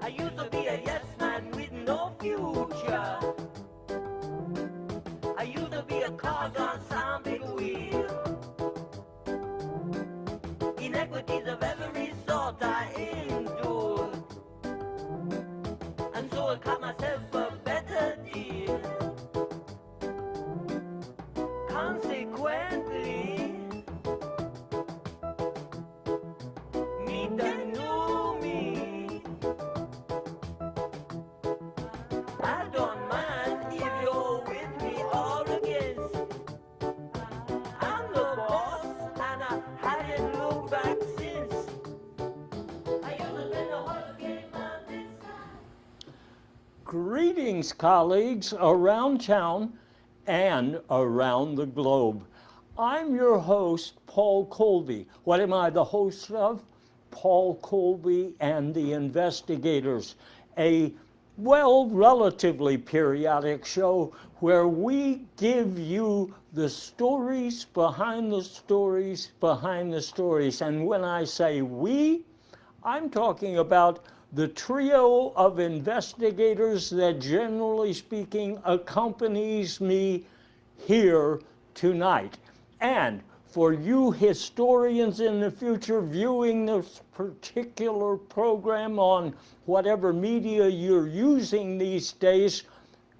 I used to be a yes man with no future. I used to be a cog on some big wheel. Inequities of every sort I endured. And so I cut myself a better deal. Consequently, meet the new me. I don't mind if you're with me or against. I'm the boss and I hadn't looked back since. I used to spend the whole game on this. Greetings, colleagues around town and around the globe. I'm your host, Paul Colby. What am I the host of? Paul Colby and the Investigators, a relatively periodic show where we give you the stories behind the stories behind the stories. And when I say we, I'm talking about the trio of investigators that, generally speaking, accompanies me here tonight. And for you historians in the future viewing this particular program on whatever media you're using these days,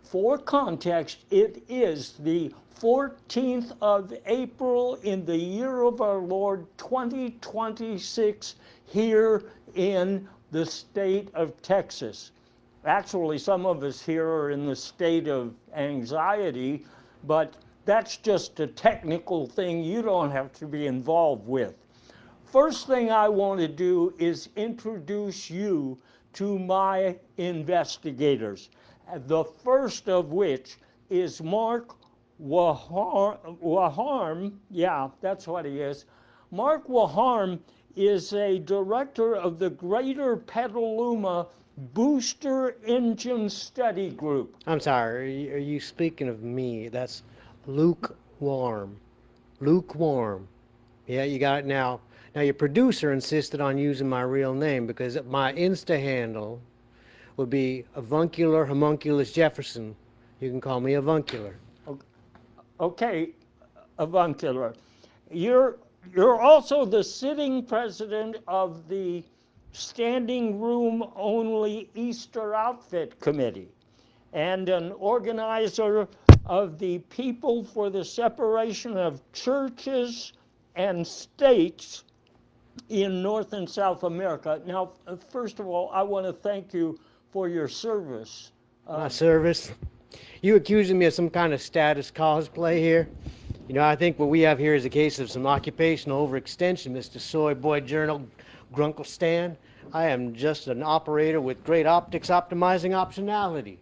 for context, it is the 14th of April in the year of our Lord 2026 here in the state of Texas. Actually, some of us here are in the state of anxiety, but that's just a technical thing you don't have to be involved with. First thing I want to do is introduce you to my investigators, the first of which is Mark Waharm. Yeah, that's what he is. Mark Waharm is a director of the Greater Petaluma Booster Engine Study Group. I'm sorry, are you speaking of me? That's lukewarm. Lukewarm. Yeah, you got it now. Now, your producer insisted on using my real name because my Insta handle would be Avuncular Homunculus Jefferson. You can call me Avuncular. Okay, Avuncular. You're also the sitting president of the Standing Room Only Easter Outfit Committee and an organizer of the People for the Separation of Churches and States in North and South America. Now, first of all, I want to thank you for your service. My service? You accusing me of some kind of status cosplay here? You know, I think what we have here is a case of some occupational overextension, Mr. Soy Boy Journal Grunkle Stan. I am just an operator with great optics optimizing optionality.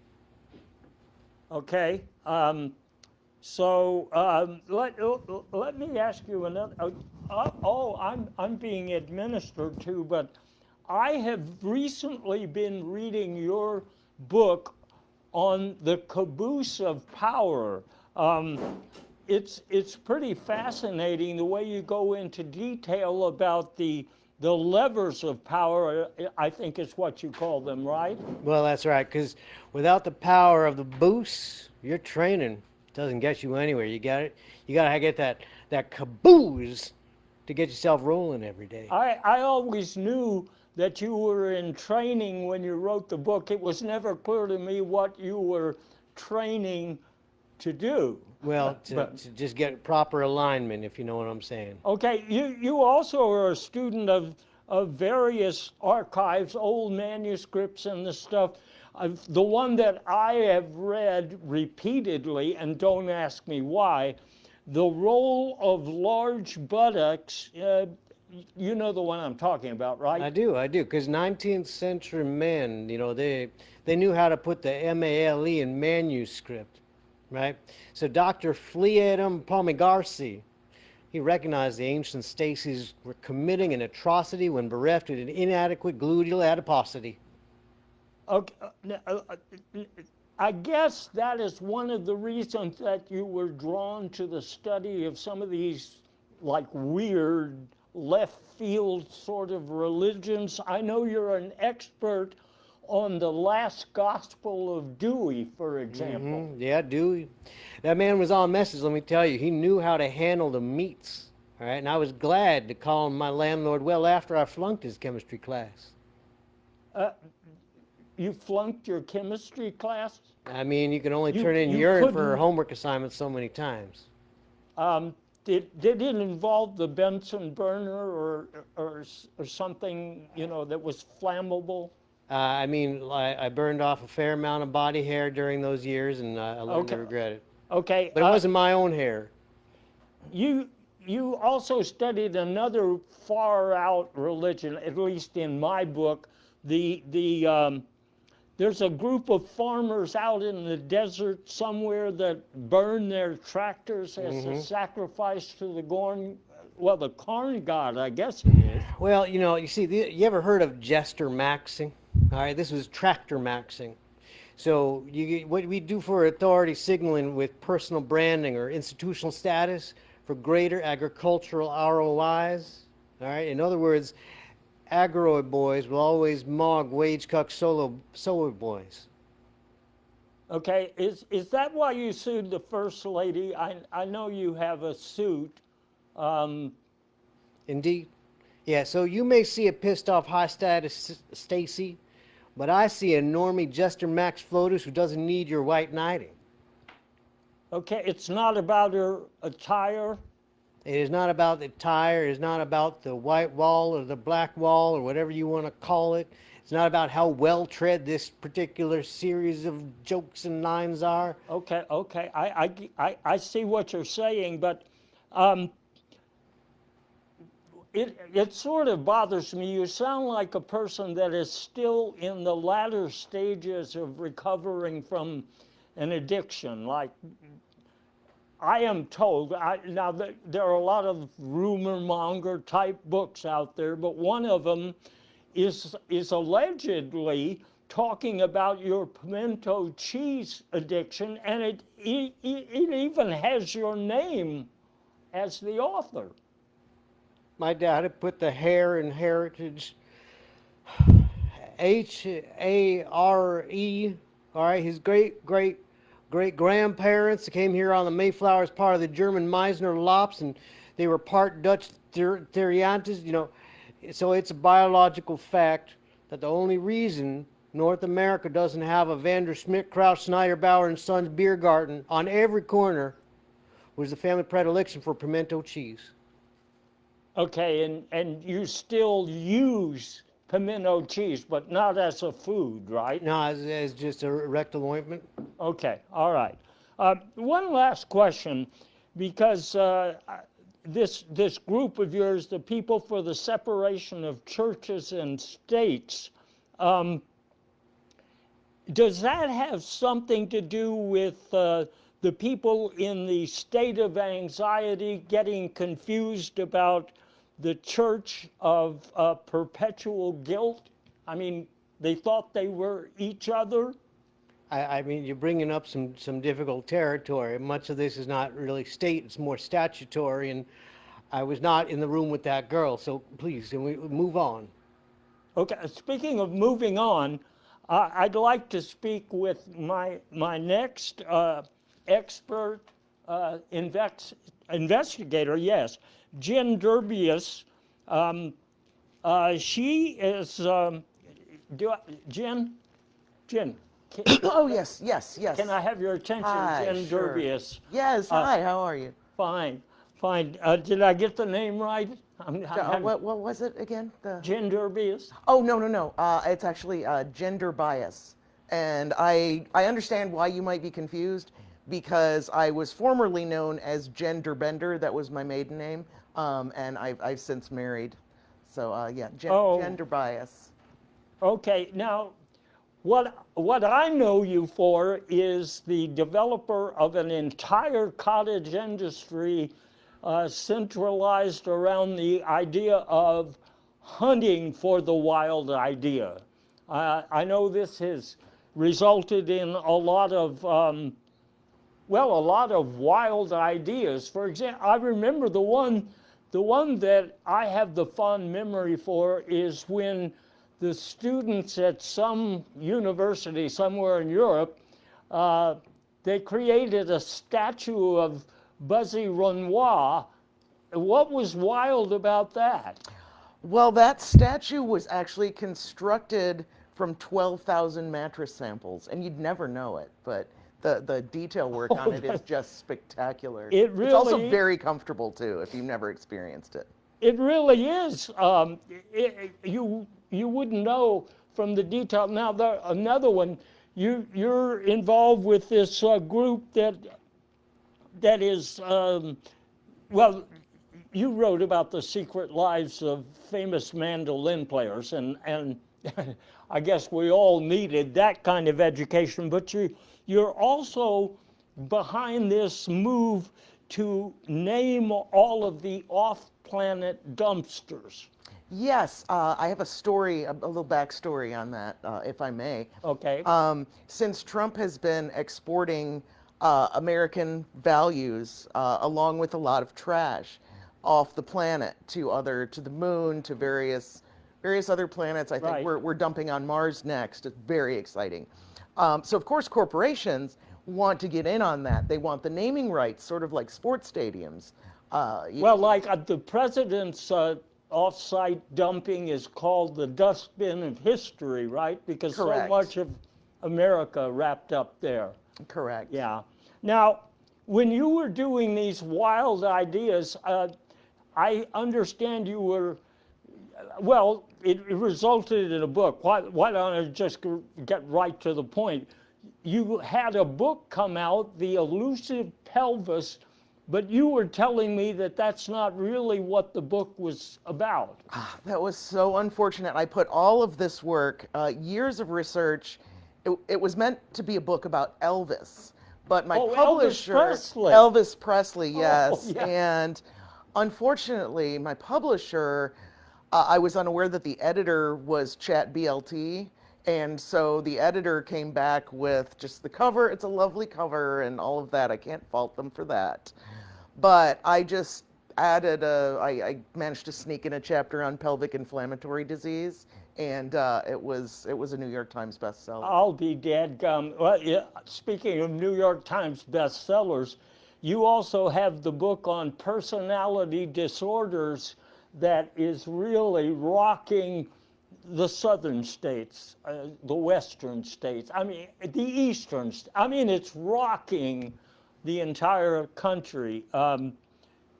Okay. Let me ask you another. I'm being administered to, but I have recently been reading your book on the caboose of power. It's pretty fascinating the way you go into detail about the levers of power, I think is what you call them, right? Well, that's right, because without the power of the boost, your training doesn't get you anywhere. You got to get that caboose to get yourself rolling every day. I always knew that you were in training when you wrote the book. It was never clear to me what you were training to do. Well, to just get proper alignment, if you know what I'm saying. Okay, you also are a student of various archives, old manuscripts and the stuff. The one that I have read repeatedly, and don't ask me why, the role of large buttocks, you know the one I'm talking about, right? I do, because 19th century men, you know, they knew how to put the MALE in manuscript, right? So Dr. Fleadum Palmigarci, he recognized the ancient Stacies were committing an atrocity when bereft of an inadequate gluteal adiposity. Okay, I guess that is one of the reasons that you were drawn to the study of some of these like weird left field sort of religions. I know you're an expert on the last gospel of Dewey, for example. Yeah, Dewey. That man was on message, let me tell you. He knew how to handle the meats. All right, and I was glad to call him my landlord well after I flunked his chemistry class. You flunked your chemistry class? I mean, you can only You- turn in you urine for couldn't- homework assignments so many times. Did it involve the Bunsen burner or something, you know, that was flammable? I mean, I burned off a fair amount of body hair during those years, and I learned to Okay. regret it. Okay. But it wasn't my own hair. You also studied another far out religion, at least in my book. There's a group of farmers out in the desert somewhere that burn their tractors as a sacrifice to the corn god, I guess it is. Well, you know, you see, you ever heard of jester maxing? All right, this was tractor maxing. So what we do for authority signaling with personal branding or institutional status for greater agricultural ROIs. All right, in other words, agroid boys will always mog wage cuck solo boys. Okay, is that why you sued the first lady? I know you have a suit. Indeed. Yeah, so you may see a pissed off high status Stacy, but I see a normie Jester Max Flotus who doesn't need your white knighting. Okay, it's not about her attire. It is not about the tire, it is not about the white wall or the black wall or whatever you want to call it. It's not about how well tread this particular series of jokes and lines are. Okay, I see what you're saying, but it sort of bothers me. You sound like a person that is still in the latter stages of recovering from an addiction. Like, I am told, now there are a lot of rumor monger type books out there, but one of them is allegedly talking about your pimento cheese addiction, and it even has your name as the author. My dad had put the hair in heritage, Hare. All right, his great grandparents came here on the Mayflower as part of the German Meisner Lops, and they were part Dutch Theriantes, you know. So it's a biological fact that the only reason North America doesn't have a Vander Schmidt, Kraus, Snyder, Bauer, and Sons beer garden on every corner was the family predilection for pimento cheese. Okay, and you still use pimento cheese, but not as a food, right? No, as just a rectal ointment. Okay, all right. One last question, because this group of yours, the People for the Separation of Churches and States, does that have something to do with the people in the state of anxiety getting confused about the church of perpetual guilt? I mean, they thought they were each other. I mean, you're bringing up some difficult territory. Much of this is not really state, it's more statutory, and I was not in the room with that girl, so please, can we move on? Okay, speaking of moving on, I'd like to speak with my next expert investigator, yes, Jen Derbius. She is, Jen? Oh, yes. Can I have your attention, Hi, Jen sure. Derbius? Yes, hi, how are you? Fine. Did I get the name right? What was it again? Jen Derbius? Oh, no. It's actually gender bias. And I understand why you might be confused, because I was formerly known as Gender Bender. That was my maiden name. And I've since married. So, yeah, gender bias. Okay, now, what I know you for is the developer of an entire cottage industry centralized around the idea of hunting for the wild idea. I know this has resulted in a lot of wild ideas. For example, I remember the one that I have the fond memory for is when the students at some university somewhere in Europe, they created a statue of Buzzy Renoir. What was wild about that? Well, that statue was actually constructed from 12,000 mattress samples, and you'd never know it, but the detail work on it is just spectacular. It's also really- very comfortable too, if you've never experienced it. It really is. You wouldn't know from the detail. Now, another one, you're involved with this group that is, well, you wrote about the secret lives of famous mandolin players, and I guess we all needed that kind of education, but you're also behind this move to name all of the off-planet dumpsters. Yes, I have a story, a little backstory on that, if I may. Okay. Since Trump has been exporting American values along with a lot of trash off the planet to the moon, to various other planets. I think Right. we're dumping on Mars next. It's very exciting. So of course corporations want to get in on that. They want the naming rights, sort of like sports stadiums. Well, like the president's off-site dumping is called the dustbin of history, right? Because Correct. so much of America wrapped up there. Correct. Yeah. Now, when you were doing these wild ideas, I understand you were, well, it resulted in a book. Why don't I just get right to the point? You had a book come out, The Elusive Pelvis, but you were telling me that that's not really what the book was about. That was so unfortunate. I put all of this work, years of research. It was meant to be a book about Elvis, but my publisher, Elvis Presley, yes, yeah. And unfortunately, my publisher, I was unaware that the editor was Chat BLT, and so the editor came back with just the cover. It's a lovely cover and all of that. I can't fault them for that. But I just added I managed to sneak in a chapter on pelvic inflammatory disease, and it was a New York Times bestseller. I'll be dadgum. Well, yeah, speaking of New York Times bestsellers, you also have the book on personality disorders that is really rocking the southern states, the western states, I mean, the eastern, I mean, it's rocking the entire country.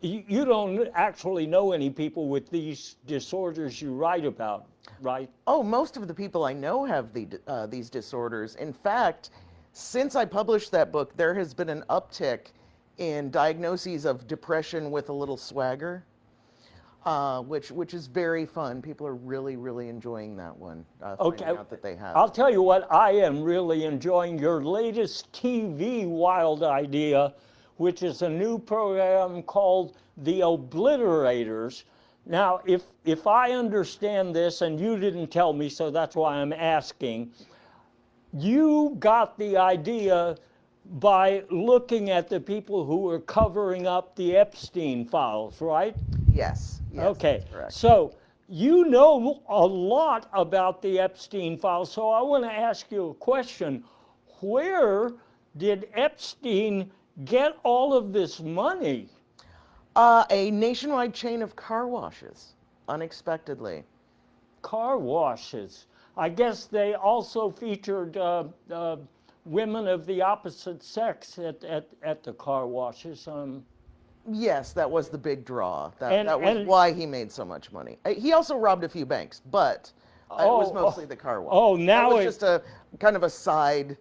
You don't actually know any people with these disorders you write about, right? Oh, most of the people I know have these disorders. In fact, since I published that book, there has been an uptick in diagnoses of depression with a little swagger. Which is very fun. People are really, really enjoying that one. Okay. Finding out that they have. I'll tell you what, I am really enjoying your latest TV wild idea, which is a new program called The Obliterators. Now, if I understand this, and you didn't tell me, so that's why I'm asking, you got the idea by looking at the people who were covering up the Epstein files, right? Yes. Yes, Okay, that's correct. so you know a lot about the Epstein files, so I want to ask you a question. Where did Epstein get all of this money? A nationwide chain of car washes, unexpectedly. Car washes. I guess they also featured women of the opposite sex at the car washes. Yes, that was the big draw. That And- was and- why he made so much money. He also robbed a few banks, but it was mostly the car wash. Oh, now that was it- just a kind of a side.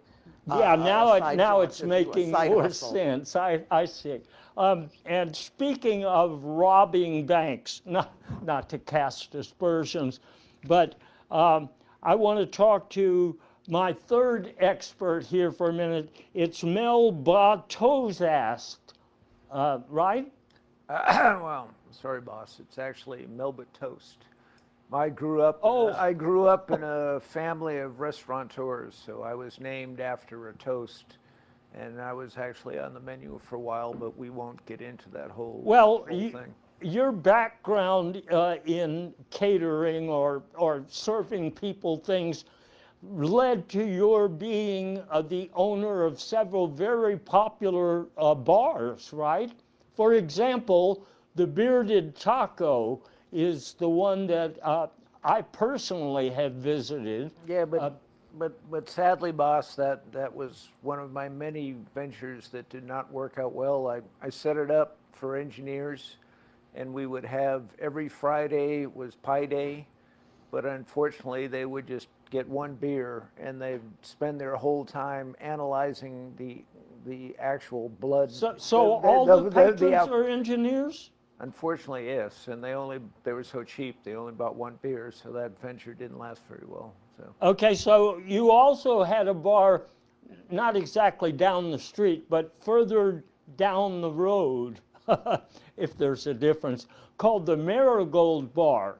Yeah, now side it's job to do, a making side more hustle. sense. I see. And speaking of robbing banks, not to cast aspersions, but I want to talk to my third expert here for a minute. It's Mel Batozast, right? Well, sorry, boss. It's actually Melba Toast. I grew up. Oh. I grew up in a family of restaurateurs, so I was named after a toast, and I was actually on the menu for a while. But we won't get into that whole Well, thing. your background in catering or serving people things led to your being the owner of several very popular bars, right? For example, the Bearded Taco is the one that I personally have visited. Yeah, but sadly, boss, that was one of my many ventures that did not work out well. I set it up for engineers, and we would have every Friday was pie day, but unfortunately they would just get one beer and they'd spend their whole time analyzing the actual blood. So all the patrons are engineers? Unfortunately, yes, and they were so cheap, they only bought one beer, so that venture didn't last very well. So. Okay, so you also had a bar, not exactly down the street, but further down the road, if there's a difference, called the Marigold Bar,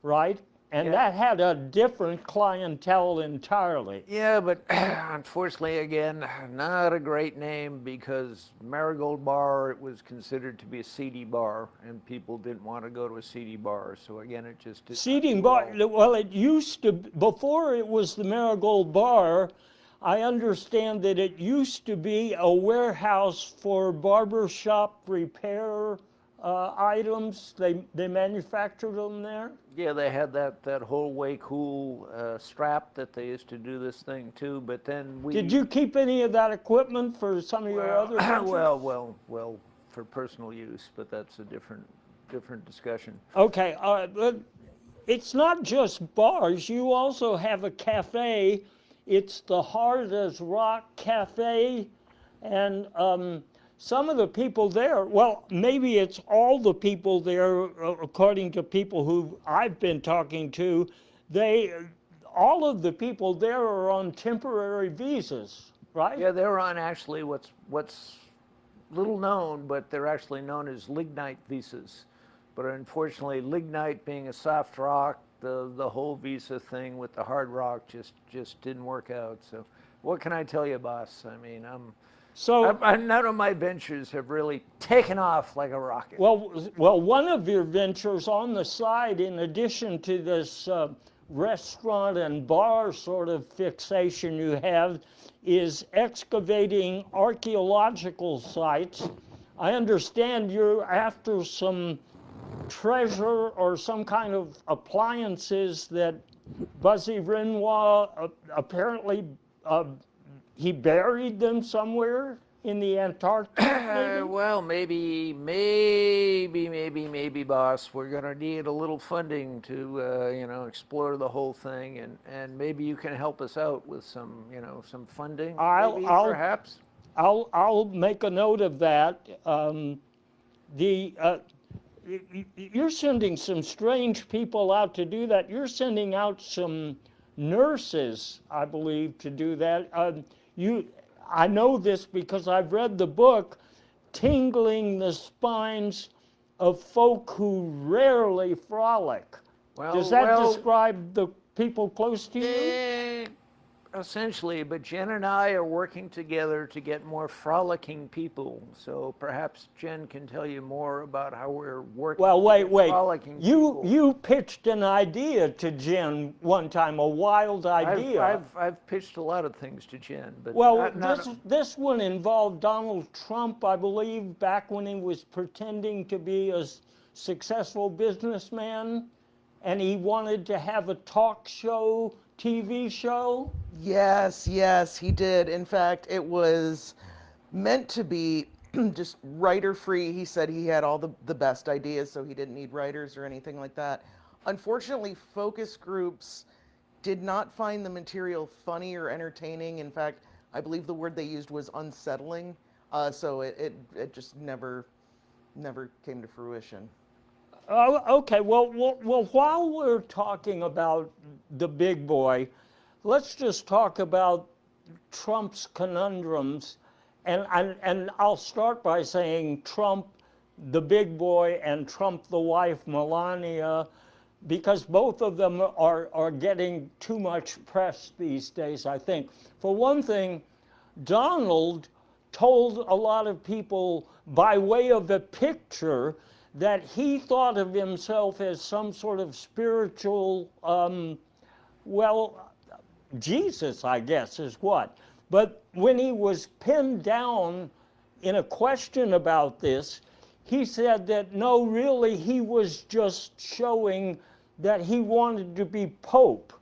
right? And that had a different clientele entirely. Yeah, but unfortunately, again, not a great name because Marigold Bar, it was considered to be a seedy bar, and people didn't want to go to a seedy bar. So again, it just didn't. Seedy bar, well, it used to, before it was the Marigold Bar, I understand that it used to be a warehouse for barbershop repair items. They manufactured them there? Yeah, they had that whole way cool strap that they used to do this thing too, but then we... Did you keep any of that equipment for some of your other ventures? well, for personal use, but that's a different discussion. Okay, but it's not just bars. You also have a cafe. It's the Hard as Rock Cafe, and some of the people there, well, maybe it's all the people there, according to people who I've been talking to, all of the people there are on temporary visas, right? Yeah, they're on actually what's little known, but they're actually known as lignite visas. But unfortunately, lignite being a soft rock, the whole visa thing with the hard rock just didn't work out. So what can I tell you, boss? I mean, none of my ventures have really taken off like a rocket. Well, one of your ventures on the side, in addition to this restaurant and bar sort of fixation you have, is excavating archaeological sites. I understand you're after some treasure or some kind of appliances that Buzzy Renoir apparently he buried them somewhere in the Antarctic. Well, maybe, boss. We're gonna need a little funding to, explore the whole thing, and maybe you can help us out with some, some funding. Perhaps. I'll make a note of that. You're sending some strange people out to do that. You're sending out some nurses, I believe, to do that. I know this because I've read the book, Tingling the Spines of Folk Who Rarely Frolic. Does that describe the people close to you? Essentially, but Jen and I are working together to get more frolicking people. So perhaps Jen can tell you more about how we're working. Well, wait. Frolicking people. You pitched an idea to Jen one time, a wild idea. I've pitched a lot of things to Jen, but this one involved Donald Trump, I believe, back when he was pretending to be a successful businessman, and he wanted to have a talk show. TV show? Yes, he did. In fact, it was meant to be just writer-free. He said he had all the best ideas, so he didn't need writers or anything like that. Unfortunately, focus groups did not find the material funny or entertaining. In fact, I believe the word they used was unsettling. So it just never came to fruition. Oh, okay. Well, while we're talking about the big boy, let's just talk about Trump's conundrums. And I'll start by saying Trump, the big boy, and Trump, the wife, Melania, because both of them are getting too much press these days, I think. For one thing, Donald told a lot of people by way of a picture that he thought of himself as some sort of spiritual, well, Jesus, I guess, is what. But when he was pinned down in a question about this, he said that no, really, he was just showing that he wanted to be Pope.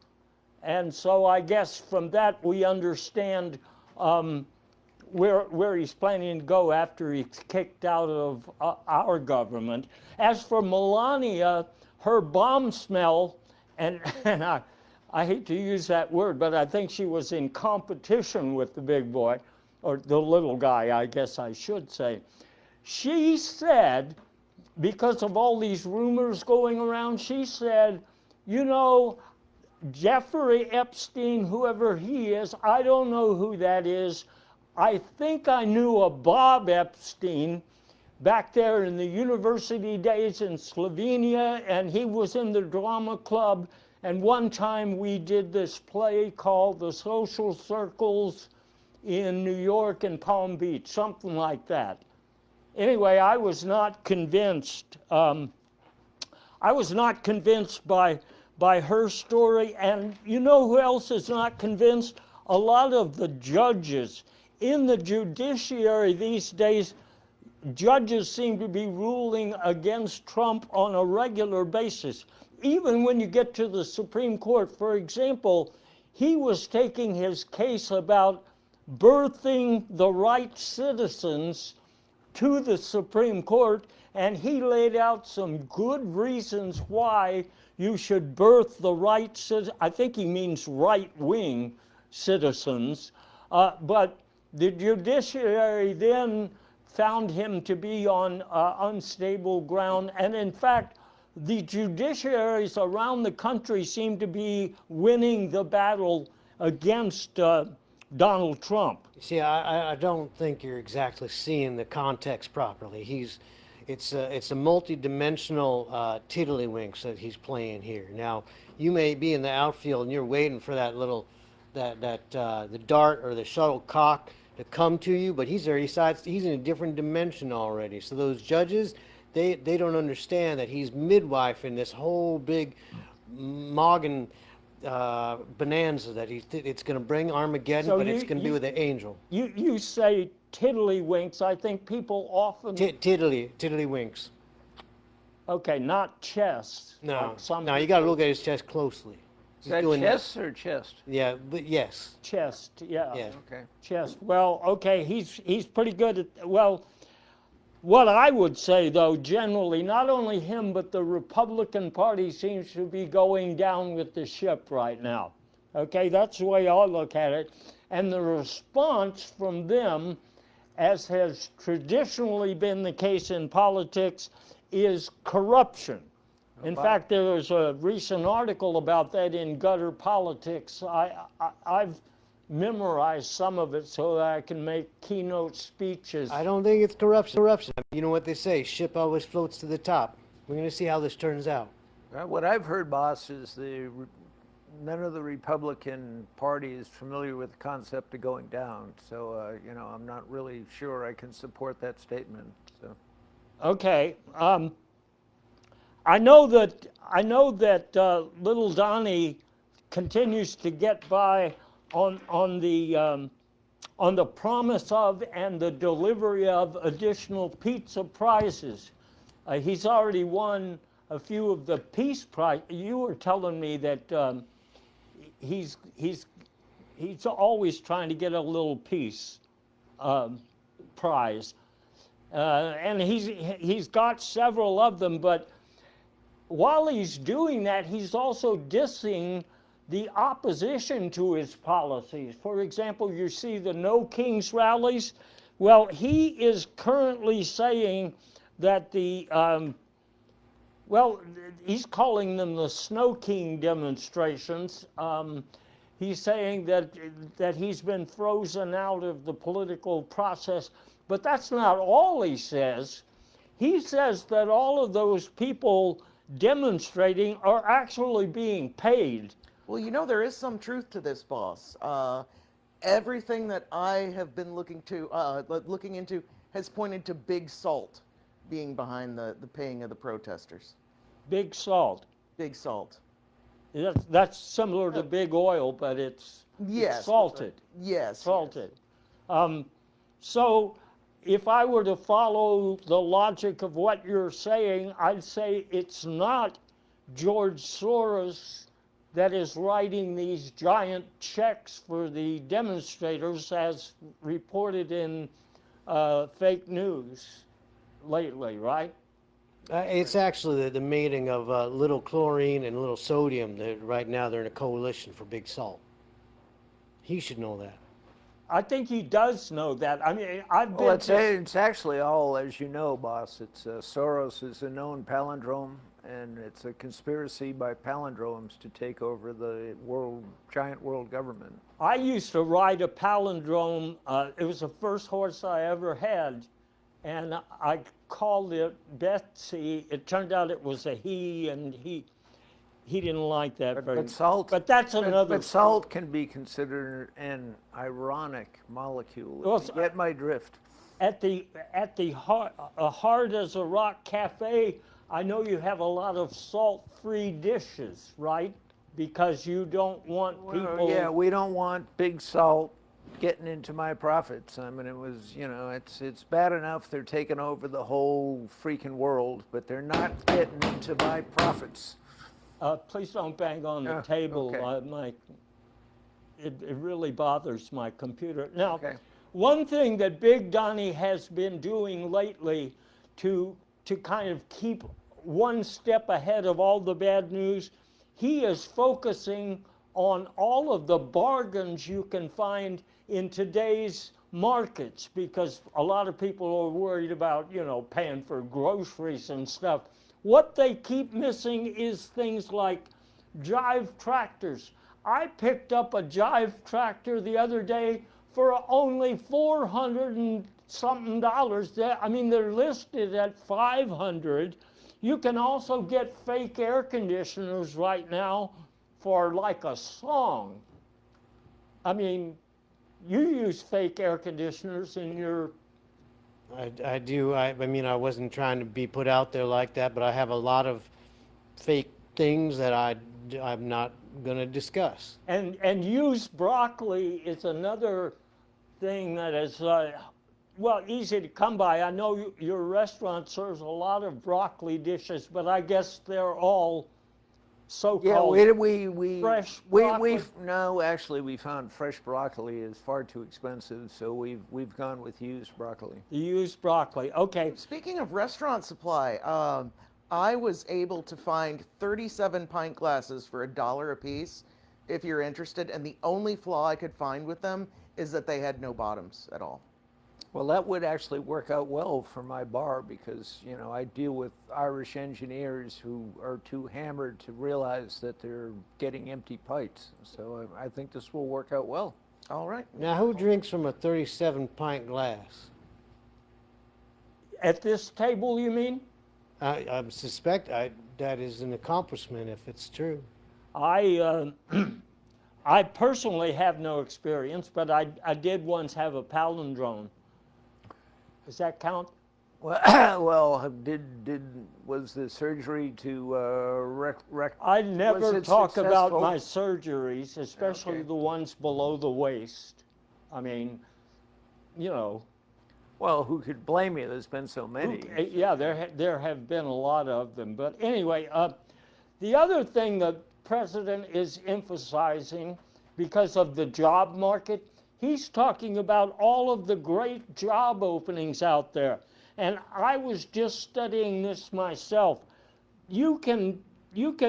And so I guess from that we understand where he's planning to go after he's kicked out of our government. As for Melania, her bomb smell, and I hate to use that word, but I think she was in competition with the big boy, or the little guy, I guess I should say. She said, because of all these rumors going around, she said, you know, Jeffrey Epstein, whoever he is, I don't know who that is. I think I knew a Bob Epstein back there in the university days in Slovenia, and he was in the drama club. And one time we did this play called The Social Circles in New York and Palm Beach, something like that. Anyway, I was not convinced. I was not convinced by her story. And you know who else is not convinced? A lot of the judges in the judiciary these days. Judges seem to be ruling against Trump on a regular basis. Even when you get to the Supreme Court, for example, he was taking his case about birthing the right citizens to the Supreme Court, and he laid out some good reasons why you should birth the right citizens. I think he means right-wing citizens, but the judiciary then found him to be on unstable ground, and in fact, the judiciaries around the country seem to be winning the battle against Donald Trump. See, I don't think you're exactly seeing the context properly. It's a multi-dimensional tiddlywinks that he's playing here. Now, you may be in the outfield and you're waiting for that little, the dart or the shuttlecock to come to you, but he's in a different dimension already. So those judges, they don't understand that he's midwife in this whole big Morgan bonanza that it's going to bring Armageddon, So but it's going to be with an angel. You say tiddlywinks. I think people often... Tiddlywinks. Okay, not chest. No, Some no, you got to look at his chest closely. Is that chest or chest? Yeah, but yes. Chest, yeah. Yeah. Okay. Chest. Well, okay, he's pretty good at... Well, what I would say, though, generally, not only him, but the Republican Party seems to be going down with the ship right now. Okay, that's the way I look at it. And the response from them, as has traditionally been the case in politics, is corruption. In fact, there was a recent article about that in Gutter Politics. I've memorized some of it so that I can make keynote speeches. I don't think it's corruption. You know what they say, ship always floats to the top. We're going to see how this turns out. What I've heard, boss, is none of the Republican Party is familiar with the concept of going down. So, you know, I'm not really sure I can support that statement. So. Okay. I know that little Donnie continues to get by on the promise of and the delivery of additional pizza prizes. He's already won a few of the peace prize. You were telling me that he's always trying to get a little peace prize, and he's got several of them. But while he's doing that, he's also dissing the opposition to his policies. For example, you see the No Kings rallies. Well, he is currently saying that he's calling them the Snow King demonstrations. He's saying that he's been frozen out of the political process. But that's not all he says. He says that all of those people demonstrating are actually being paid. Well, you know, there is some truth to this, boss. Everything that I have been looking into has pointed to Big Salt, being behind the paying of the protesters. Big Salt. Big Salt. That's similar to Big Oil, but it's Yes. salted. Yes. Salted. So if I were to follow the logic of what you're saying, I'd say it's not George Soros that is writing these giant checks for the demonstrators as reported in fake news lately, right? It's actually the meeting of little chlorine and little sodium. That right now they're in a coalition for Big Salt. He should know that. I think he does know that. I mean, I've been Well, it's actually all, as you know, boss. It's Soros is a known palindrome, and it's a conspiracy by palindromes to take over the giant world government. I used to ride a palindrome. It was the first horse I ever had, and I called it Betsy. It turned out it was a he, and he didn't like that very But salt. But that's another. But salt can be considered an ironic molecule. Well, You get my drift. At the Hard as a Rock Cafe, I know you have a lot of salt-free dishes, right? Because you don't want people. Yeah, we don't want Big Salt getting into my profits. I mean, it was, it's bad enough they're taking over the whole freaking world, but they're not getting into my profits. Please don't bang on the table. Okay. It really bothers my computer. Now, Okay. one thing that Big Donnie has been doing lately to kind of keep one step ahead of all the bad news, he is focusing on all of the bargains you can find in today's markets, because a lot of people are worried about, paying for groceries and stuff. What they keep missing is things like jive tractors. I picked up a jive tractor the other day for only $400 and something. I mean, they're listed at $500. You can also get fake air conditioners right now for like a song. I mean, you use fake air conditioners in your. I do. I mean, I wasn't trying to be put out there like that, but I have a lot of fake things that I'm not going to discuss. And used broccoli is another thing that is, easy to come by. I know your restaurant serves a lot of broccoli dishes, but I guess they're all so-called fresh broccoli. No, actually, we found fresh broccoli is far too expensive, so we've gone with used broccoli. The used broccoli, okay. Speaking of restaurant supply, I was able to find 37 pint glasses for $1 a piece, if you're interested, and the only flaw I could find with them is that they had no bottoms at all. Well, that would actually work out well for my bar because, I deal with Irish engineers who are too hammered to realize that they're getting empty pints. So I think this will work out well. All right. Now, who drinks from a 37-pint glass? At this table, you mean? I suspect that is an accomplishment if it's true. I personally have no experience, but I did once have a palindrome. Does that count? Well, was the surgery to I never talk about successful? my surgeries, especially Okay. the ones below the waist. I mean, Well, who could blame you? There's been so many. yeah, there have been a lot of them. But anyway, the other thing the president is emphasizing because of the job market, he's talking about all of the great job openings out there. And I was just studying this myself. You can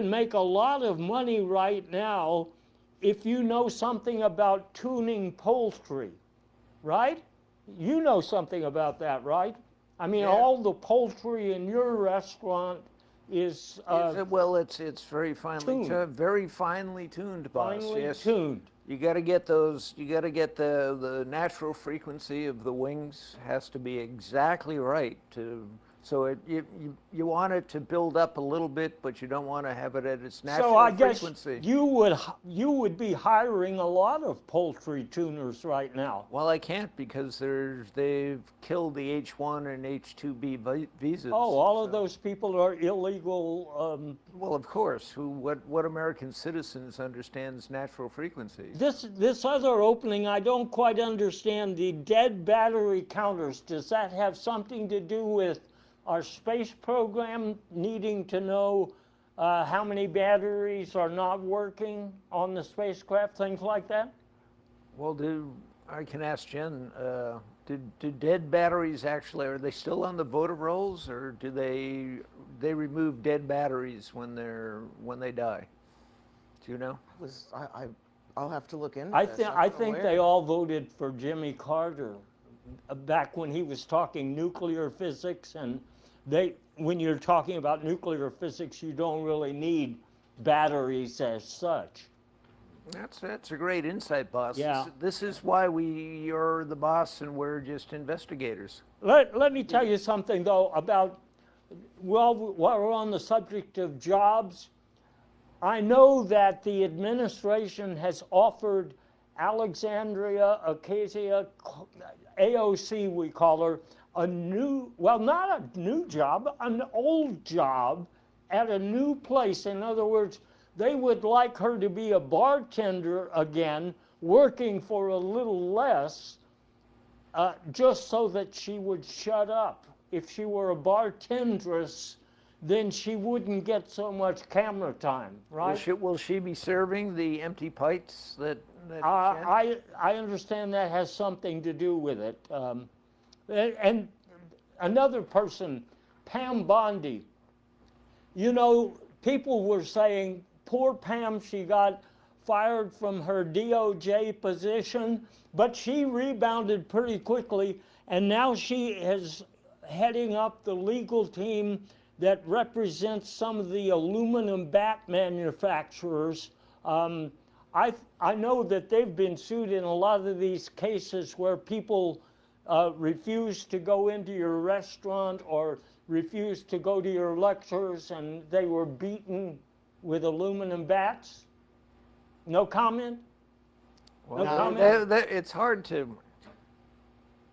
make a lot of money right now if you know something about tuning poultry, right? You know something about that, right? I mean, Yeah. all the poultry in your restaurant is It's very finely tuned. very finely tuned, boss. finely Yes. tuned. You got to get those. You got to get the natural frequency of the wings has to be exactly right to So you want it to build up a little bit, but you don't want to have it at its natural So I guess frequency. you would be hiring a lot of poultry tuners right now. Well, I can't because they've killed the H1 and H2B visas. Oh, all of those people are illegal. Well, of course. What American citizens understands natural frequencies? This other opening, I don't quite understand. The dead battery counters, does that have something to do with our space program needing to know how many batteries are not working on the spacecraft, things like that? Well, I can ask Jen. Do dead batteries actually, are they still on the voter rolls, or do they remove dead batteries when they die? Do you know? I'll have to look into I this. think I'm I not think aware. they all voted for Jimmy Carter back when he was talking nuclear physics, and when you're talking about nuclear physics, you don't really need batteries as such. That's a great insight, boss. Yeah. This is why you're the boss and we're just investigators. Let me tell you something, though, about, well, while we're on the subject of jobs, I know that the administration has offered Alexandria Ocasio, AOC we call her, a new, well, not a new job, an old job at a new place. In other words, they would like her to be a bartender again, working for a little less, just so that she would shut up. If she were a bartendress, then she wouldn't get so much camera time, right? Will she be serving the empty pints that I understand that has something to do with it. And another person, Pam Bondi, you know, people were saying, poor Pam, she got fired from her DOJ position, but she rebounded pretty quickly, and now she is heading up the legal team that represents some of the aluminum bat manufacturers. I know that they've been sued in a lot of these cases where people refused to go into your restaurant or refused to go to your lectures, and they were beaten with aluminum bats. No comment? Well, No comment? it's hard to,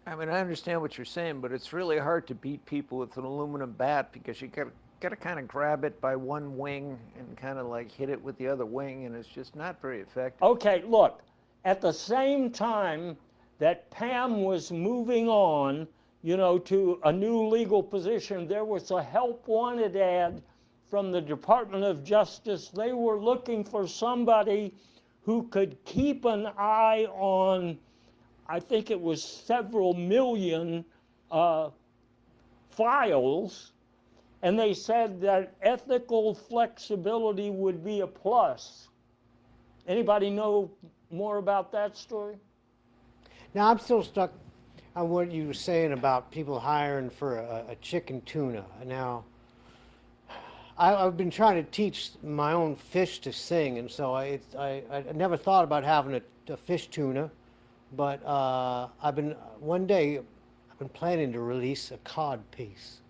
I mean, I understand what you're saying, but it's really hard to beat people with an aluminum bat because you got to kind of grab it by one wing and kind of like hit it with the other wing, and it's just not very effective. Okay, look, at the same time that Pam was moving on, you know, to a new legal position, there was a help wanted ad from the Department of Justice. They were looking for somebody who could keep an eye on, I think it was several million files, and they said that ethical flexibility would be a plus. Anybody know more about that story? Now I'm still stuck on what you were saying about people hiring for a chicken tuna. Now, I've been trying to teach my own fish to sing, and so I never thought about having a fish tuna, but one day I've been planning to release a cod piece.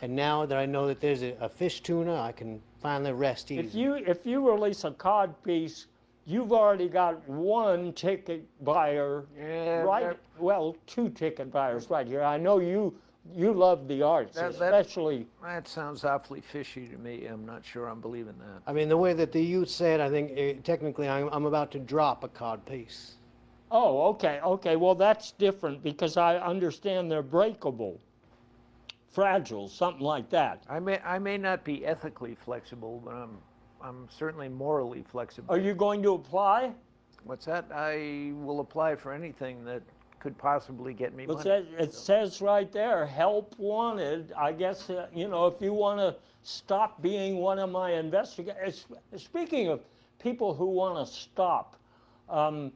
And now that I know that there's a fish tuna, I can finally rest easy. If you release a cod piece, you've already got one ticket buyer, right? Well, two ticket buyers right here. I know you love the arts, especially. That sounds awfully fishy to me. I'm not sure I'm believing that. I mean, the way that the youth said, I think technically I'm about to drop a cod piece. Oh, okay. Well, that's different because I understand they're breakable, fragile, something like that. I may not be ethically flexible, but I'm certainly morally flexible. Are you going to apply? What's that? I will apply for anything that could possibly get me money. It says right there, help wanted. I guess, you know, if you want to stop being one of my investigators. Speaking of people who want to stop, I'll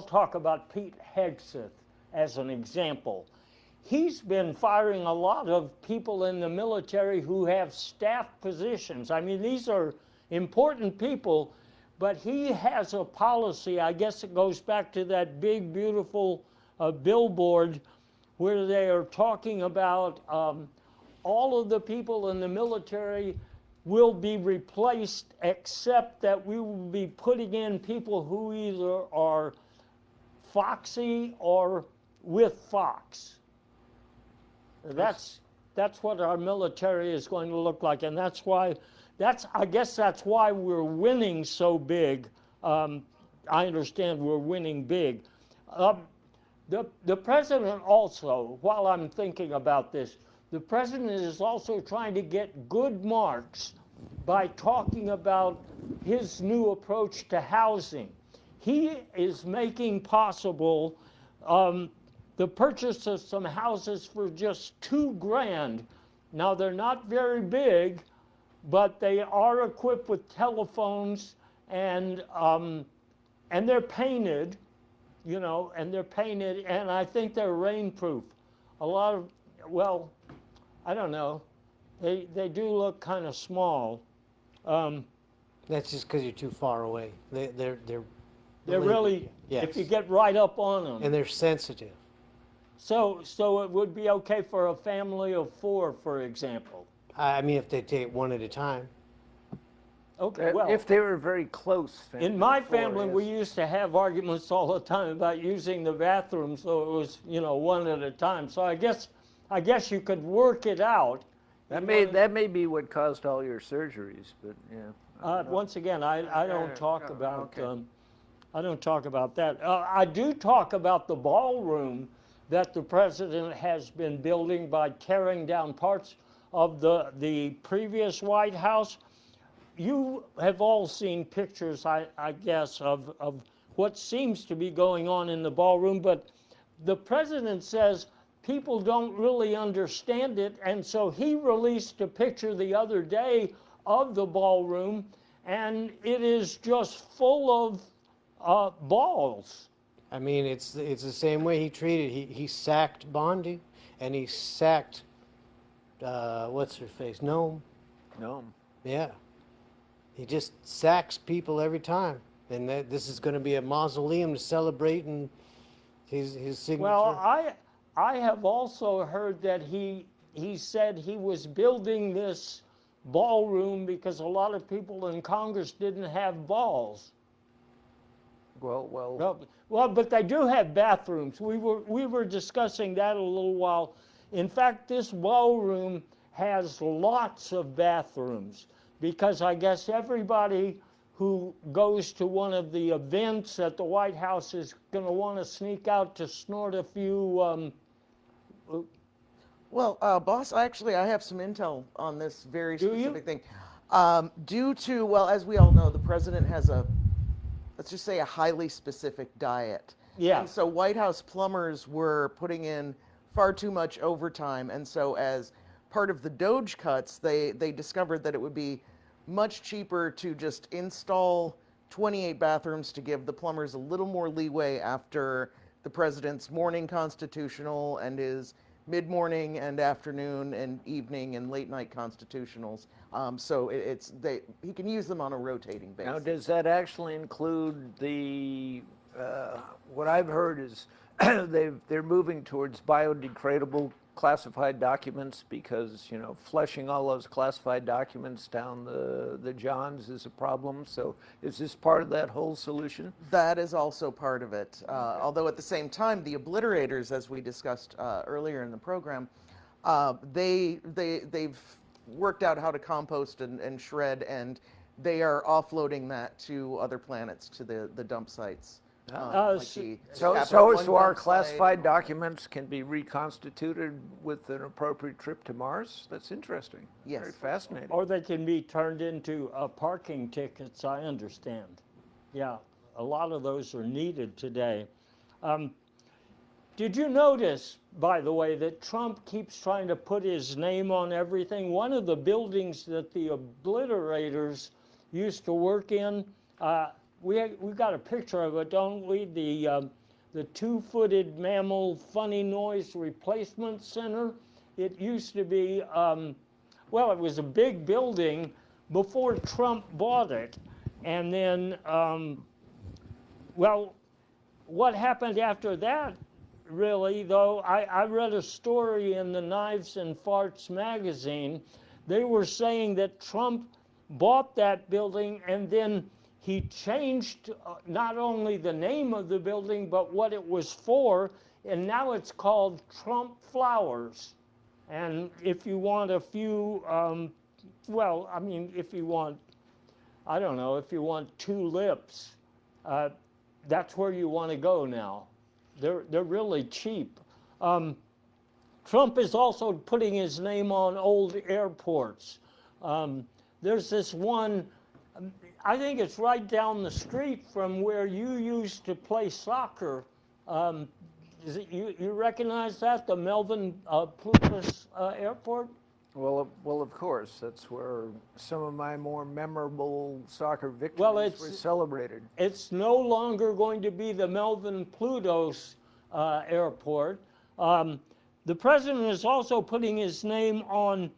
talk about Pete Hegseth as an example. He's been firing a lot of people in the military who have staff positions. I mean, these are important people, but he has a policy, I guess it goes back to that big, beautiful billboard where they are talking about all of the people in the military will be replaced, except that we will be putting in people who either are Foxy or with Fox. That's what our military is going to look like, and I guess that's why we're winning so big. I understand we're winning big. The president also, while I'm thinking about this, the president is also trying to get good marks by talking about his new approach to housing. He is making possible the purchase of some houses for just $2,000. Now, they're not very big, but they are equipped with telephones, and they're painted, you know, and I think they're rainproof. A lot of, well, I don't know, they do look kind of small. That's just because you're too far away. They're really, yes. If you get right up on them. And they're sensitive. So it would be okay for a family of 4, for example. I mean, if they take one at a time. Okay, well, if they were very close. in my of 4, family, we yes. used to have arguments all the time about using the bathroom, so it was, you know, one at a time. So I guess you could work it out. That may be what caused all your surgeries, but yeah. Once again, I don't talk about okay. I don't talk about that. I do talk about the ballroom that the president has been building by tearing down parts of the previous White House. You have all seen pictures, I guess, of what seems to be going on in the ballroom, but the president says people don't really understand it, and so he released a picture the other day of the ballroom, and it is just full of balls. I mean, it's the same way he treated. He sacked Bondi, and he sacked what's her face, Nome. Yeah, he just sacks people every time, and this is going to be a mausoleum to celebrate and his signature. Well, I have also heard that he said he was building this ballroom because a lot of people in Congress didn't have balls. Well, but they do have bathrooms. We were discussing that a little while. In fact, this ballroom has lots of bathrooms because I guess everybody who goes to one of the events at the White House is going to want to sneak out to snort a few. Well, boss, I have some intel on this very specific thing. Due to, well, as we all know, the president has let's just say a highly specific diet. Yeah. And so White House plumbers were putting in far too much overtime. And so as part of the Doge cuts, they discovered that it would be much cheaper to just install 28 bathrooms to give the plumbers a little more leeway after the president's morning constitutional and his mid-morning and afternoon and evening and late-night constitutionals. So he can use them on a rotating basis. Now, does that actually include what I've heard is they're moving towards biodegradable classified documents because, you know, flushing all those classified documents down the Johns is a problem. So is this part of that whole solution? That is also part of it. Although at the same time, the obliterators, as we discussed earlier in the program, they've worked out how to compost and shred, and they are offloading that to other planets, to the dump sites. So our classified documents can be reconstituted with an appropriate trip to Mars? That's interesting. Yes. Very fascinating. Or they can be turned into parking tickets, I understand. Yeah, a lot of those are needed today. Did you notice, by the way, that Trump keeps trying to put his name on everything? One of the buildings that the obliterators used to work in, we got a picture of it, don't we? The two-footed mammal funny noise replacement center. It used to be, well, it was a big building before Trump bought it. And then, well, what happened after that really, though. I read a story in the Knives and Farts magazine. They were saying that Trump bought that building and then he changed not only the name of the building, but what it was for, and now it's called Trump Flowers. And if you want a few, well, I mean, if you want, I don't know, if you want tulips, that's where you want to go now. They're really cheap. Trump is also putting his name on old airports. There's this one, I think it's right down the street from where you used to play soccer. You recognize that, the Melvin Plutus Airport? Well, of course, that's where some of my more memorable soccer victories were celebrated. It's no longer going to be the Melvin Plutos Airport. The president is also putting his name on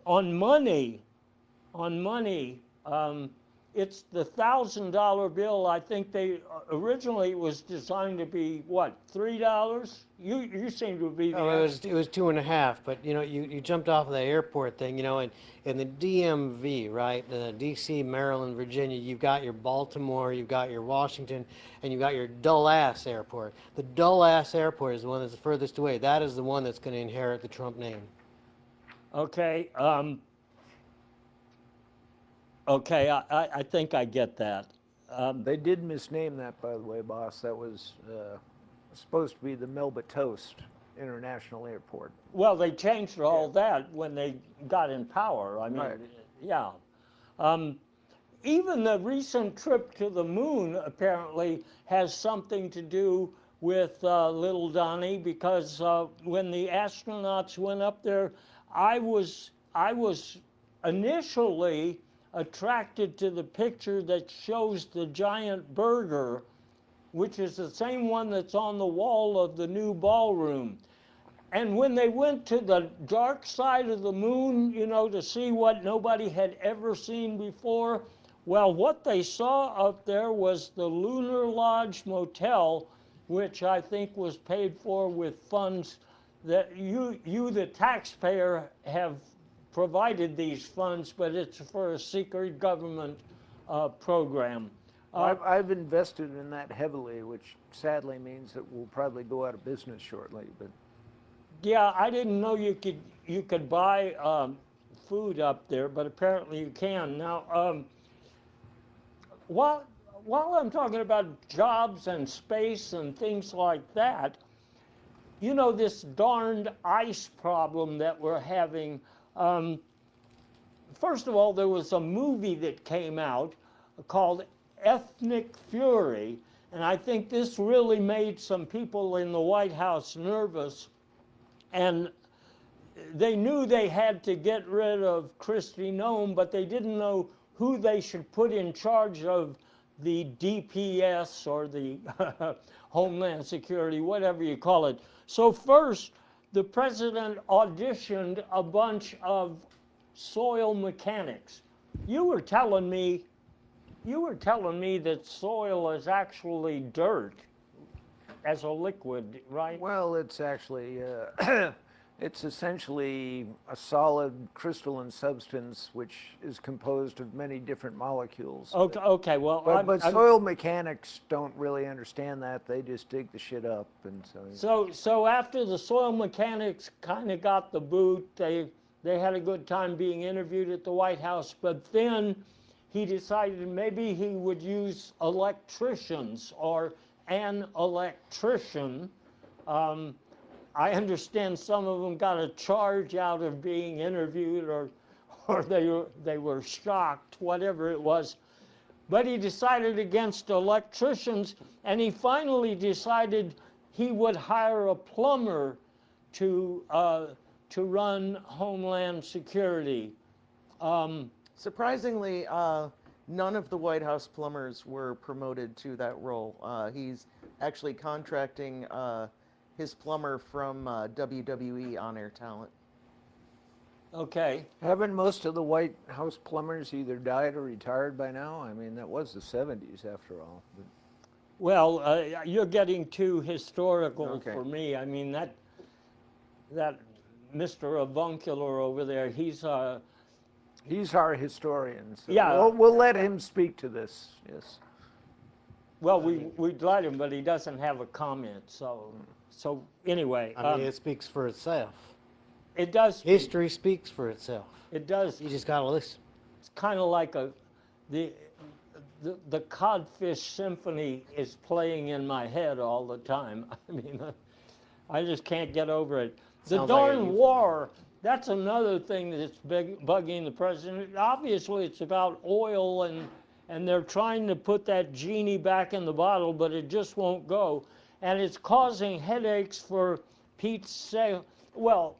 money. It's the $1,000 bill. I think they originally it was designed to be what, $3? You seem to be. Oh, it was 2.5. But you know, you jumped off of the airport thing. You know, and in the DMV, right, the D.C., Maryland, Virginia, you've got your Baltimore, you've got your Washington, and you've got your dull-ass airport. The dull-ass airport is the one that's the furthest away. That is the one that's going to inherit the Trump name. Okay. Okay, I think I get that. They did misname that, by the way, boss. That was supposed to be the Melba Toast International Airport. Well, they changed all that when they got in power. I mean, Right. Yeah. Even the recent trip to the moon apparently has something to do with little Donnie, because when the astronauts went up there, I was initially attracted to the picture that shows the giant burger, which is the same one that's on the wall of the new ballroom. And when they went to the dark side of the moon, you know, to see what nobody had ever seen before, well, what they saw up there was the Lunar Lodge Motel, which I think was paid for with funds that you the taxpayer, have provided these funds, but it's for a secret government program. I've invested in that heavily, which sadly means that we'll probably go out of business shortly. But Yeah, I didn't know you could buy food up there, but apparently you can. Now, while I'm talking about jobs and space and things like that, you know, this darned ice problem that we're having. First of all, there was a movie that came out called Ethnic Fury, and I think this really made some people in the White House nervous, and they knew they had to get rid of Kristi Noem, but they didn't know who they should put in charge of the DPS or the Homeland Security, whatever you call it. So first, the president auditioned a bunch of soil mechanics. You were telling me that soil is actually dirt as a liquid, right? well, it's actually it's essentially a solid crystalline substance which is composed of many different molecules. Okay, well, But soil mechanics don't really understand that. They just dig the shit up, and So after the soil mechanics kind of got the boot, they had a good time being interviewed at the White House, but then he decided maybe he would use electricians or an electrician. I understand some of them got a charge out of being interviewed, or they were shocked, whatever it was. But he decided against electricians, and he finally decided he would hire a plumber to run Homeland Security. Surprisingly, none of the White House plumbers were promoted to that role. He's actually contracting his plumber from WWE on-air talent. Okay. haven't most of the White House plumbers either died or retired by now? I mean, that was the 70s after all. But Well, you're getting too historical Okay. for me. I mean, that Mr. Avuncular over there, he's He's our historian, so Yeah. we'll let him speak to this. Yes. well, we'd let him, but he doesn't have a comment. So anyway, I mean, it speaks for itself. it does. History speaks for itself. It does. You just gotta listen. It's kind of like the Codfish Symphony is playing in my head all the time. I mean, I just can't get over it. The Sounds like a darn war, that's another thing that's bugging the president. Obviously, it's about oil, and they're trying to put that genie back in the bottle, but it just won't go. And it's causing headaches for Pete well,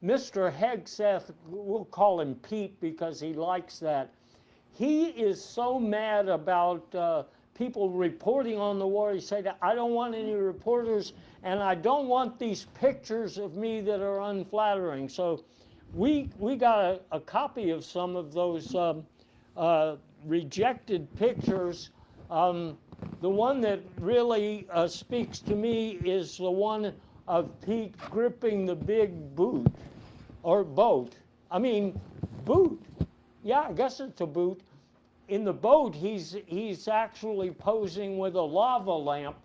Mr. Hegseth, we'll call him Pete because he likes that. He is so mad about people reporting on the war. He said, I don't want any reporters, and I don't want these pictures of me that are unflattering. So we got a copy of some of those rejected pictures. The one that really speaks to me is the one of Pete gripping the big boot, or boat. I mean, boot. Yeah, I guess it's a boot. In the boat, he's actually posing with a lava lamp,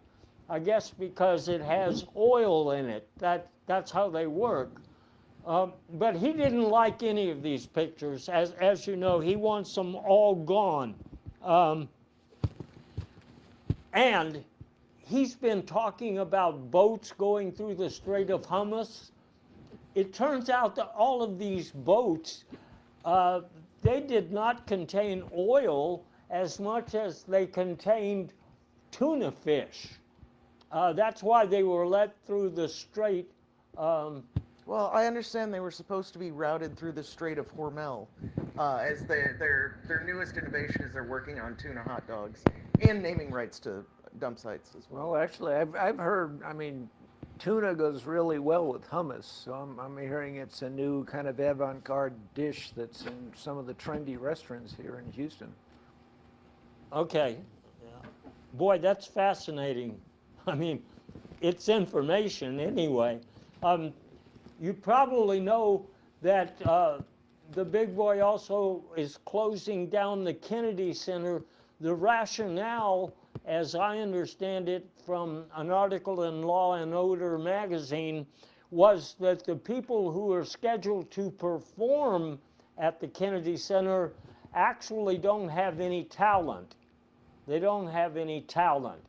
I guess because it has oil in it. That's how they work. But he didn't like any of these pictures. As you know, he wants them all gone. And he's been talking about boats going through the Strait of Hormuz. It turns out that all of these boats, they did not contain oil as much as they contained tuna fish. That's why they were let through the strait. Well, I understand they were supposed to be routed through the Strait of Hormuz, as their newest innovation is they're working on tuna hot dogs and naming rights to dump sites as well. Well, actually, I've heard. I mean, tuna goes really well with hummus, so I'm hearing it's a new kind of avant-garde dish that's in some of the trendy restaurants here in Houston. Okay. Boy, that's fascinating. I mean, it's information anyway. You probably know that the big boy also is closing down the Kennedy Center. The rationale, as I understand it from an article in Law and Order magazine, was that the people who are scheduled to perform at the Kennedy Center actually don't have any talent. They don't have any talent.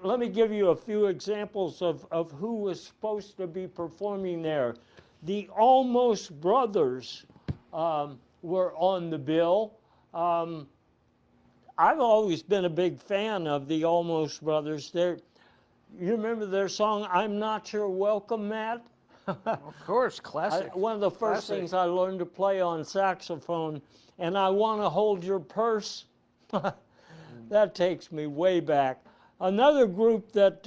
Let me give you a few examples of who was supposed to be performing there. The Almost Brothers were on the bill. I've always been a big fan of the Almost Brothers. You remember their song, I'm Not Your Welcome Mat? Of course, classic. One of the first things I learned to play on saxophone, and I Want to Hold Your Purse. That takes me way back. Another group that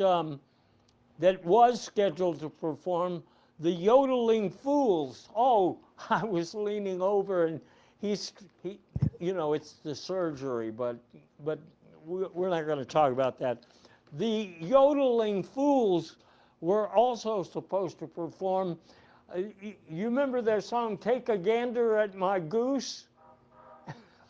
was scheduled to perform, the Yodeling Fools. Oh, I was leaning over, and he, you know, it's the surgery, but we're not going to talk about that. The Yodeling Fools were also supposed to perform. You remember their song, Take a Gander at My Goose?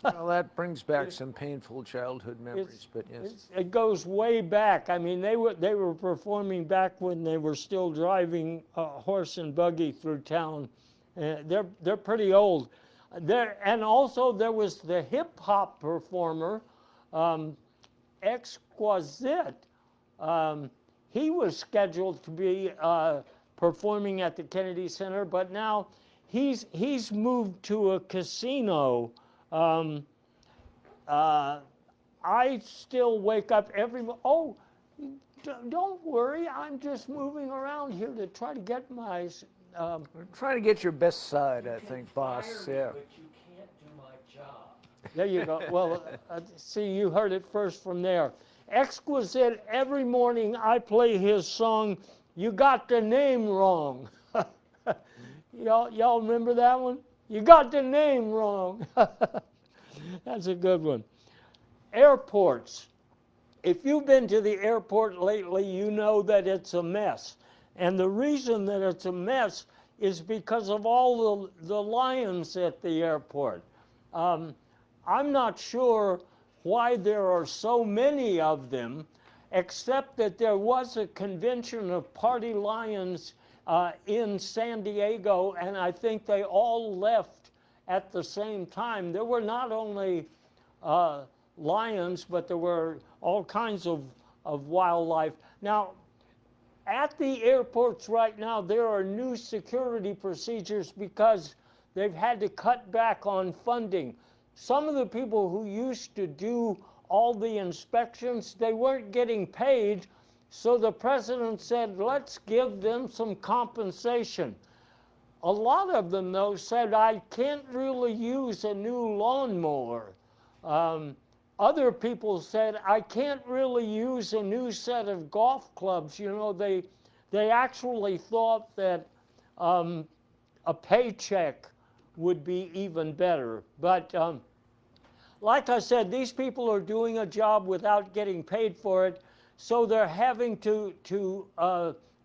Well, that brings back some painful childhood memories, but yes. It goes way back. I mean, they were performing back when they were still driving a horse and buggy through town. They're pretty old. And also there was the hip hop performer, Exquisite. He was scheduled to be performing at the Kennedy Center, but now he's moved to a casino. I still wake up don't worry, I'm just moving around here to try to get my... We're trying to get your best side, I think, boss. Yeah. But you can't do my job. There you go. Well, see, you heard it first from there. Exquisite, every morning I play his song, You Got the Name Wrong. Y'all remember that one? You got the name wrong. That's a good one. Airports. if you've been to the airport lately, you know that it's a mess. And the reason that it's a mess is because of all the lions at the airport. I'm not sure why there are so many of them, except that there was a convention of party lions in San Diego, and I think they all left at the same time. There were not only lions, but there were all kinds of wildlife. Now, at the airports right now, there are new security procedures because they've had to cut back on funding. Some of the people who used to do all the inspections, they weren't getting paid, so the president said, let's give them some compensation. A lot of them, though, said, I can't really use a new lawnmower. Other people said, I can't really use a new set of golf clubs. You know, they actually thought that a paycheck would be even better. But like I said, these people are doing a job without getting paid for it, so they're having to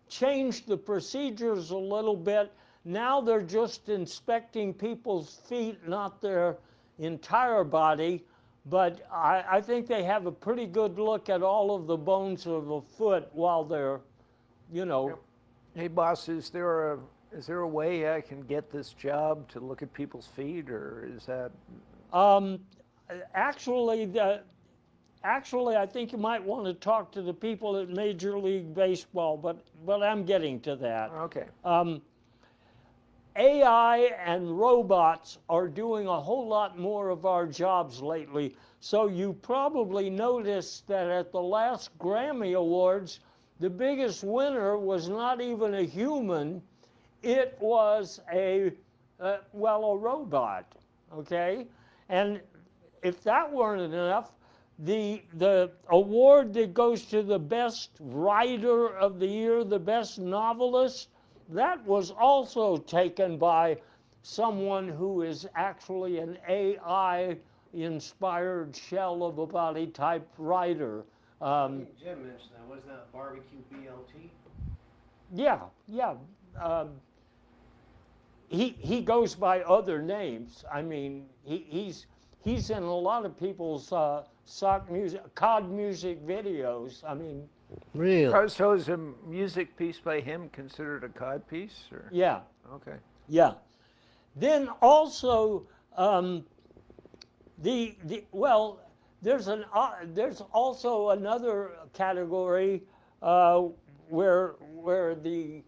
change the procedures a little bit. Now they're just inspecting people's feet, not their entire body. But I think they have a pretty good look at all of the bones of the foot while they're, you know. Hey, boss, is there a way I can get this job to look at people's feet, or is that? Actually, I think you might want to talk to the people at Major League Baseball, but I'm getting to that. Okay. AI and robots are doing a whole lot more of our jobs lately. So you probably noticed that at the last Grammy Awards, the biggest winner was not even a human. It was a robot, okay? And if that weren't enough, the award that goes to the best writer of the year, the best novelist, that was also taken by someone who is actually an AI-inspired shell of a body type writer. Jim mentioned that. Wasn't that barbecue BLT? Yeah. He goes by other names. I mean, he's in a lot of people's sock music, cod music videos. I mean. Really? So is a music piece by him considered a cod piece? Or? Yeah. Okay. Yeah. Then also there's also another category where the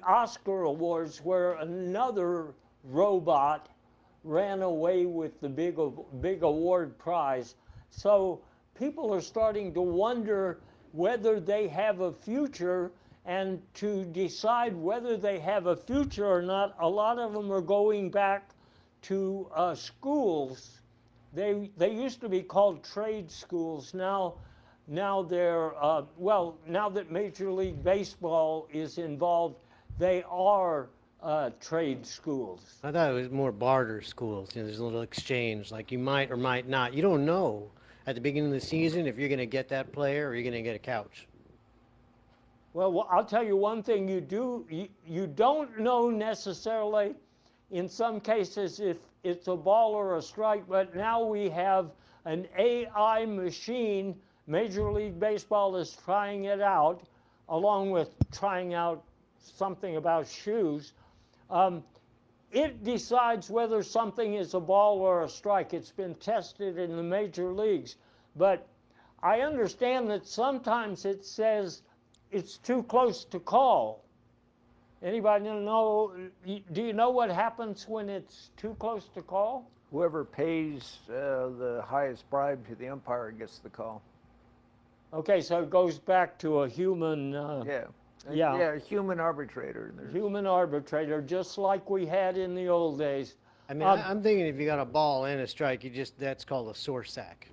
Oscar Awards, where another robot ran away with the big award prize. So people are starting to wonder whether they have a future, and to decide whether they have a future or not, a lot of them are going back to schools. They used to be called trade schools. Now they're, now that Major League Baseball is involved, they are trade schools. I thought it was more barter schools. You know, there's a little exchange, like you might or might not. You don't know at the beginning of the season if you're going to get that player or you're going to get a couch. Well, I'll tell you one thing you don't know necessarily in some cases if it's a ball or a strike, but now we have an AI machine. Major League Baseball is trying it out, along with trying out something about shoes. It decides whether something is a ball or a strike. It's been tested in the major leagues. But I understand that sometimes it says it's too close to call. Anybody know, do you know what happens when it's too close to call? Whoever pays the highest bribe to the umpire gets the call. Okay, so it goes back to a human. Yeah, human arbitrator. Human arbitrator, just like we had in the old days. I mean, I'm thinking if you got a ball and a strike, that's called a sore sack.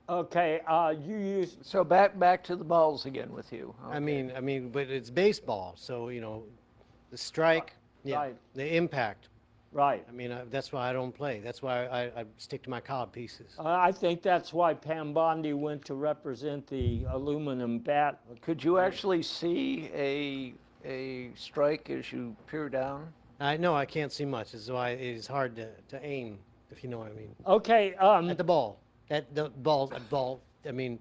Okay, you use. So back to the balls again with you. Okay. I mean, but it's baseball, so you know, the strike, Right. the impact. Right. I mean, that's why I don't play. That's why I stick to my cob pieces. I think that's why Pam Bondi went to represent the aluminum bat. Could you actually see a strike as you peer down? I know I can't see much. That's why it is hard to aim, if you know what I mean. Okay, At the ball. At the ball. I mean,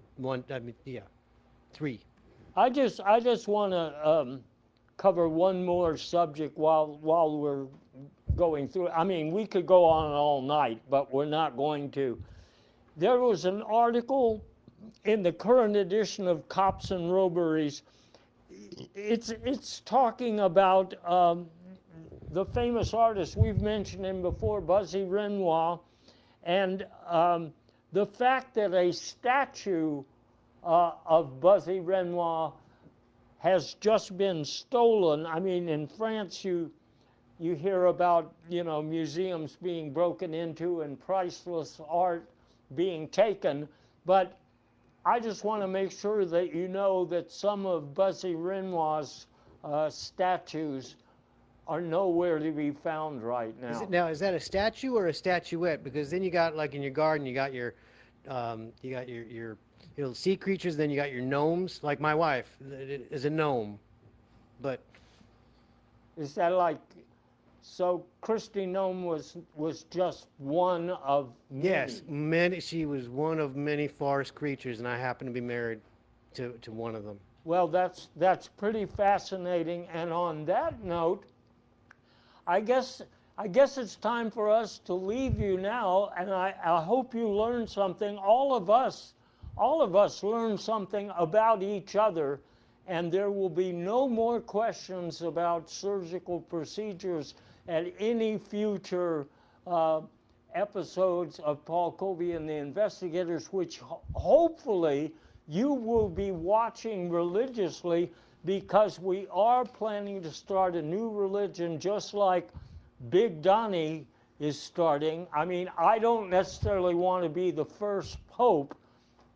yeah. 3. I just want to cover one more subject while we're going through. I mean, we could go on all night, but we're not going to. There was an article in the current edition of Cops and Robberies. It's talking about the famous artist, we've mentioned him before, Buzzy Renoir, and the fact that a statue of Buzzy Renoir has just been stolen. I mean, in France, you hear about, museums being broken into and priceless art being taken, but I just want to make sure that you know that some of Buzzy Renoir's statues are nowhere to be found right now. Is that a statue or a statuette? Because then you got, like, in your garden, you got your little sea creatures, then you got your gnomes. Like my wife is a gnome, but Is that like, so Christy Gnome was just one of many? yes, many. She was one of many forest creatures, and I happen to be married to one of them. Well, that's pretty fascinating. And on that note, I guess it's time for us to leave you now, and I hope you learned something. All of us learned something about each other, and there will be no more questions about surgical procedures at any future episodes of Paul Colby and the Investigators, which hopefully you will be watching religiously, because we are planning to start a new religion, just like Big Donnie is starting. I mean, I don't necessarily want to be the first pope,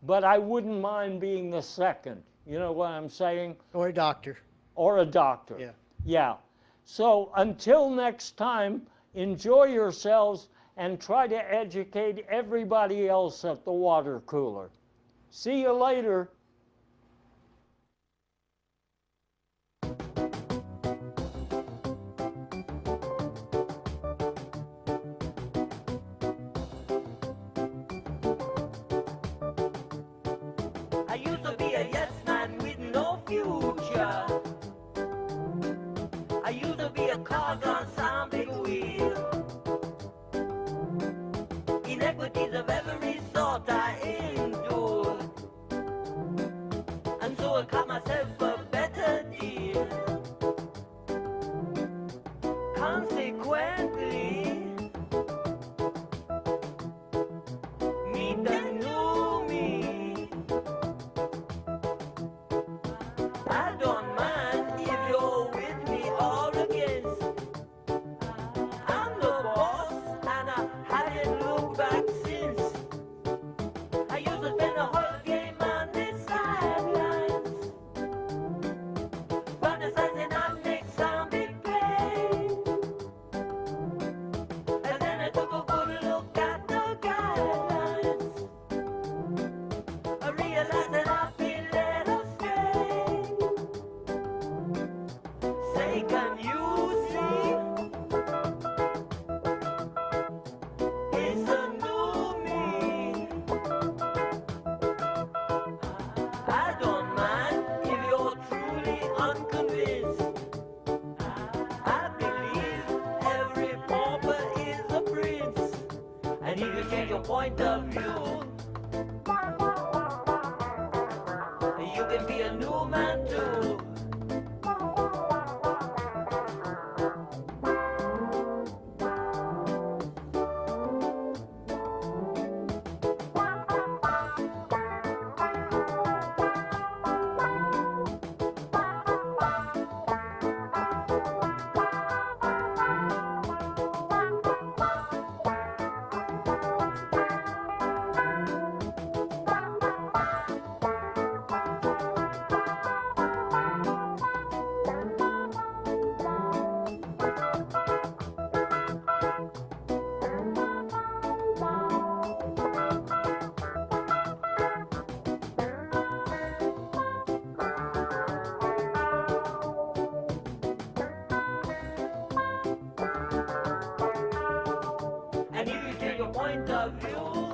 but I wouldn't mind being the second. You know what I'm saying? Or a doctor. Or a doctor. Yeah. Yeah. So until next time, enjoy yourselves and try to educate everybody else at the water cooler. See you later. I used to be a yes man with no future. I used to be a cog on some big wheel. Inequities of every sort I endured, and so I cut myself a better deal. Consequently, meet the new me. I don't mind if you're with me or against. I'm the boss and I haven't looked back since. I used to spend the whole game on the sidelines, fantasizing on next some big play. And then I took a good look at the guidelines. I realized that I've been led astray. Say, can you see? It's a new me. I don't mind if you're truly unconvinced. I believe every pauper is a prince. And if you change your point of view, you can be a new man too. point of view.